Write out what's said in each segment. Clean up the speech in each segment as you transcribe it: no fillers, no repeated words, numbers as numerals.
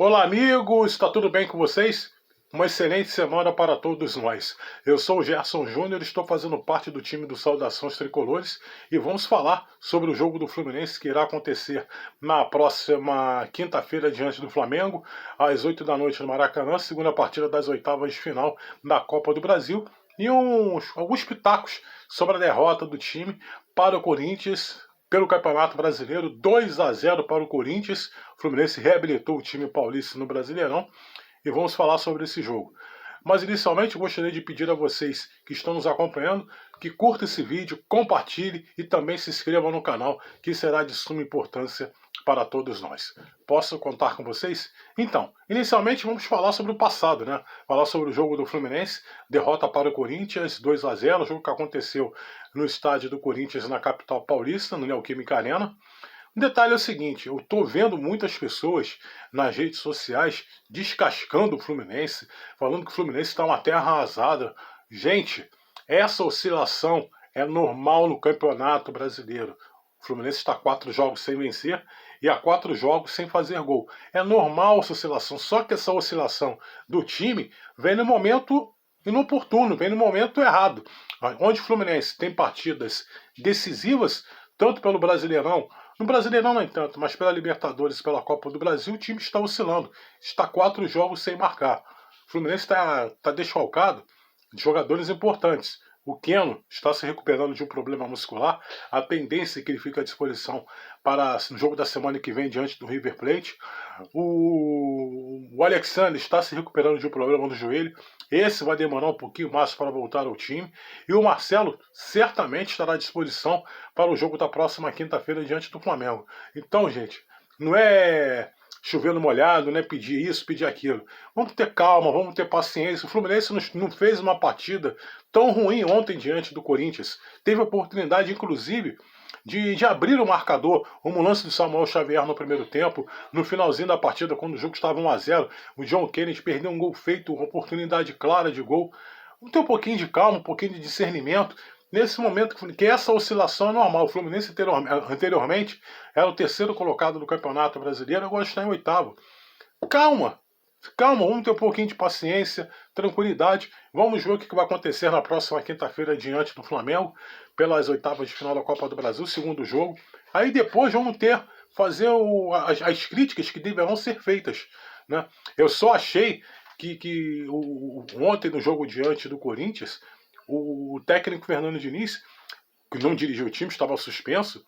Olá, amigos, está tudo bem com vocês? Uma excelente semana para todos nós. Eu sou o Gerson Júnior, estou fazendo parte do time do Saudações Tricolores e vamos falar sobre o jogo do Fluminense que irá acontecer na próxima quinta-feira diante do Flamengo, às 8 da noite no Maracanã, segunda partida das oitavas de final da Copa do Brasil e alguns pitacos sobre a derrota do time para o Corinthians pelo Campeonato Brasileiro, 2-0 para o Corinthians. O Fluminense reabilitou o time paulista no Brasileirão e vamos falar sobre esse jogo. Mas inicialmente eu gostaria de pedir a vocês que estão nos acompanhando que curtam esse vídeo, compartilhem e também se inscrevam no canal, que será de suma importância para todos nós. Posso contar com vocês? Então, inicialmente vamos falar sobre o passado, né? Falar sobre o jogo do Fluminense, derrota para o Corinthians, 2-0, jogo que aconteceu no estádio do Corinthians na capital paulista, no Neoquímica Arena. Um detalhe é o seguinte, eu estou vendo muitas pessoas nas redes sociais descascando o Fluminense, falando que o Fluminense está uma terra arrasada. Gente, essa oscilação é normal no Campeonato Brasileiro. O Fluminense está 4 jogos sem vencer e há 4 jogos sem fazer gol. É normal essa oscilação, só que essa oscilação do time vem no momento inoportuno, vem no momento errado. Onde o Fluminense tem partidas decisivas, tanto pelo Brasileirão, no Brasileirão nem tanto, mas pela Libertadores e pela Copa do Brasil, o time está oscilando. Está 4 jogos sem marcar. O Fluminense está desfalcado de jogadores importantes. O Keno está se recuperando de um problema muscular. A tendência é que ele fique à disposição para no jogo da semana que vem diante do River Plate. O Alexandre está se recuperando de um problema no joelho. Esse vai demorar um pouquinho mais para voltar ao time. E o Marcelo certamente estará à disposição para o jogo da próxima quinta-feira diante do Flamengo. Então, gente, não é chovendo molhado, né? Pedir isso, pedir aquilo. Vamos ter calma, vamos ter paciência. O Fluminense não fez uma partida tão ruim ontem diante do Corinthians. Teve a oportunidade, inclusive, de abrir o marcador. Um lance do Samuel Xavier no primeiro tempo. No finalzinho da partida, quando o jogo estava 1-0, o John Kennedy perdeu um gol feito, uma oportunidade clara de gol. Vamos ter um pouquinho de calma, um pouquinho de discernimento. Nesse momento, que essa oscilação é normal. O Fluminense anteriormente era o terceiro colocado do Campeonato Brasileiro, agora está em oitavo. Calma, calma, vamos ter um pouquinho de paciência, tranquilidade. Vamos ver o que vai acontecer na próxima quinta-feira diante do Flamengo, pelas oitavas de final da Copa do Brasil, segundo jogo. Aí depois vamos fazer as críticas que deverão ser feitas, né? Eu só achei que ontem no jogo diante do Corinthians, o técnico Fernando Diniz, que não dirigiu o time, estava suspenso,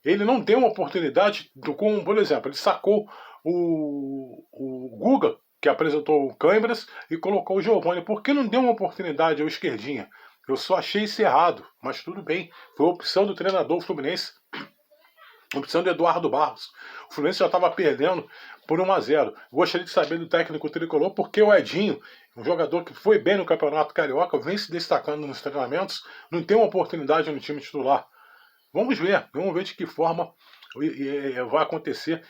ele não deu uma oportunidade, por exemplo, ele sacou o Guga, que apresentou o Câimbras, e colocou o Giovani. Por que não deu uma oportunidade ao esquerdinha? Eu só achei isso errado, mas tudo bem. Foi a opção do treinador Fluminense, a opção do Eduardo Barros. O Fluminense já estava perdendo por 1-0. Gostaria de saber do técnico tricolor, porque o Edinho, um jogador que foi bem no Campeonato Carioca, vem se destacando nos treinamentos, não tem uma oportunidade no time titular. Vamos ver de que forma vai acontecer.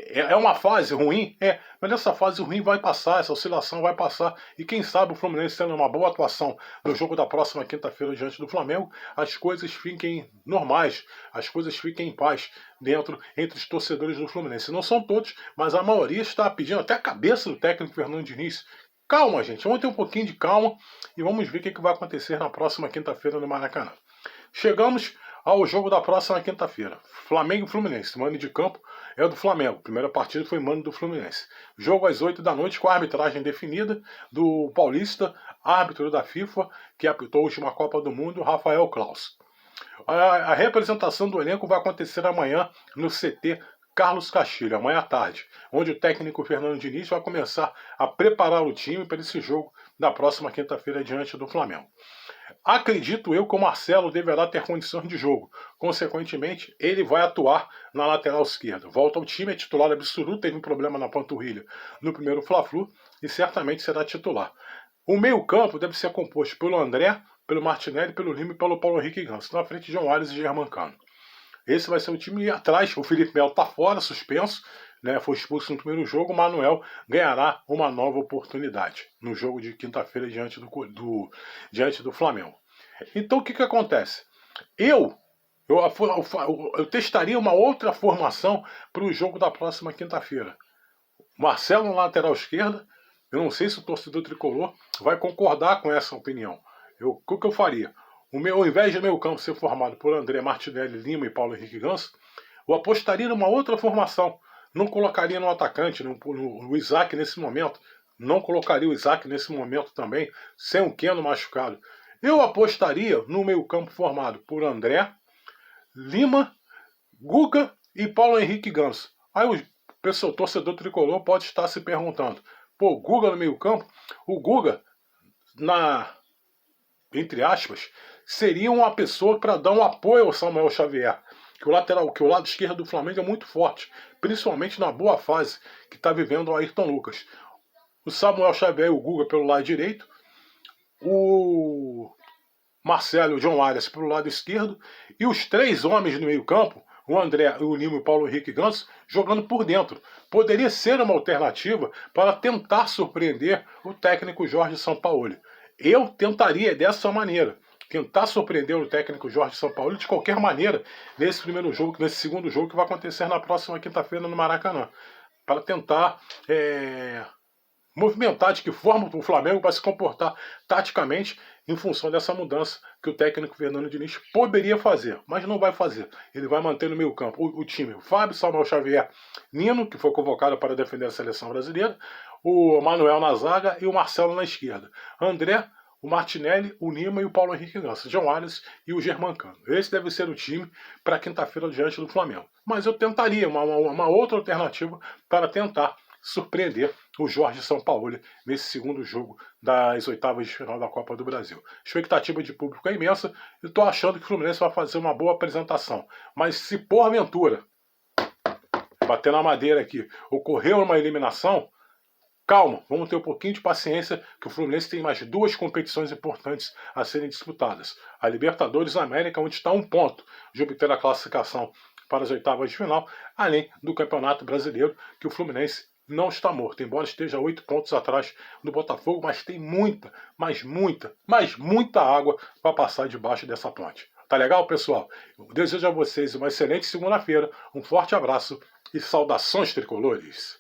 É uma fase ruim, mas essa fase ruim vai passar, essa oscilação vai passar. E quem sabe o Fluminense tendo uma boa atuação no jogo da próxima quinta-feira diante do Flamengo, as coisas fiquem normais, as coisas fiquem em paz entre os torcedores do Fluminense. Não são todos, mas a maioria está pedindo até a cabeça do técnico Fernando Diniz. Calma, gente, vamos ter um pouquinho de calma e vamos ver o que vai acontecer na próxima quinta-feira no Maracanã. Chegamos ao jogo da próxima quinta-feira. Flamengo e Fluminense. Mano de campo é o do Flamengo. Primeira partida foi mano do Fluminense. Jogo às 8 da noite com a arbitragem definida do paulista, árbitro da FIFA, que apitou a última Copa do Mundo, Rafael Claus. A representação do elenco vai acontecer amanhã no CT Carlos Castilho, amanhã à tarde, onde o técnico Fernando Diniz vai começar a preparar o time para esse jogo da próxima quinta-feira diante do Flamengo. Acredito eu que o Marcelo deverá ter condições de jogo. Consequentemente, ele vai atuar na lateral esquerda. Volta ao time, é titular absoluto, teve um problema na panturrilha no primeiro Fla-Flu e certamente será titular. O meio-campo deve ser composto pelo André, pelo Martinelli, pelo Lima e pelo Paulo Henrique Ganso. Na frente, João Ares e Germancano. Esse vai ser o time. E atrás, o Felipe Melo está fora, suspenso, né, foi expulso no primeiro jogo. O Manuel ganhará uma nova oportunidade no jogo de quinta-feira diante do Flamengo. Então o que acontece? Eu testaria uma outra formação para o jogo da próxima quinta-feira. Marcelo na lateral esquerda. Eu não sei se o torcedor tricolor vai concordar com essa opinião. O que eu faria? Ao invés de meio campo ser formado por André Martinelli Lima e Paulo Henrique Ganso, eu apostaria numa outra formação. Não colocaria no atacante, no Isaac nesse momento. Não colocaria o Isaac nesse momento também, sem o Keno machucado. Eu apostaria no meio campo formado por André, Lima, Guga e Paulo Henrique Ganso. Aí o torcedor tricolor pode estar se perguntando, pô, Guga no meio campo? O Guga, entre aspas, seria uma pessoa para dar um apoio ao Samuel Xavier. Que o lado esquerdo do Flamengo é muito forte, principalmente na boa fase que está vivendo o Ayrton Lucas. O Samuel Xavier e o Guga pelo lado direito, o Marcelo e o John Arias pelo lado esquerdo, e os três homens no meio campo, o André, o Lima e o Paulo Henrique Ganso, jogando por dentro. Poderia ser uma alternativa para tentar surpreender o técnico Jorge Sampaoli. Eu tentaria dessa maneira. Tentar surpreender o técnico Jorge Sampaoli de qualquer maneira nesse primeiro jogo, nesse segundo jogo que vai acontecer na próxima quinta-feira no Maracanã. Para tentar movimentar de que forma o Flamengo vai se comportar taticamente em função dessa mudança que o técnico Fernando Diniz poderia fazer, mas não vai fazer. Ele vai manter no meio campo o time, o Fábio, Samuel Xavier, Nino, que foi convocado para defender a seleção brasileira, o Manuel na zaga e o Marcelo na esquerda. André, o Martinelli, o Lima e o Paulo Henrique Ganso, João Arias e o Germancano. Esse deve ser o time para quinta-feira diante do Flamengo. Mas eu tentaria uma outra alternativa para tentar surpreender o Jorge Sampaoli nesse segundo jogo das oitavas de final da Copa do Brasil. A expectativa de público é imensa e estou achando que o Fluminense vai fazer uma boa apresentação. Mas se porventura, bater na madeira aqui, ocorreu uma eliminação, calma, vamos ter um pouquinho de paciência, que o Fluminense tem mais duas competições importantes a serem disputadas. A Libertadores América, onde está 1 ponto de obter a classificação para as oitavas de final, além do Campeonato Brasileiro, que o Fluminense não está morto, embora esteja 8 pontos atrás do Botafogo, mas tem muita água para passar debaixo dessa ponte. Tá legal, pessoal? Eu desejo a vocês uma excelente segunda-feira, um forte abraço e saudações tricolores!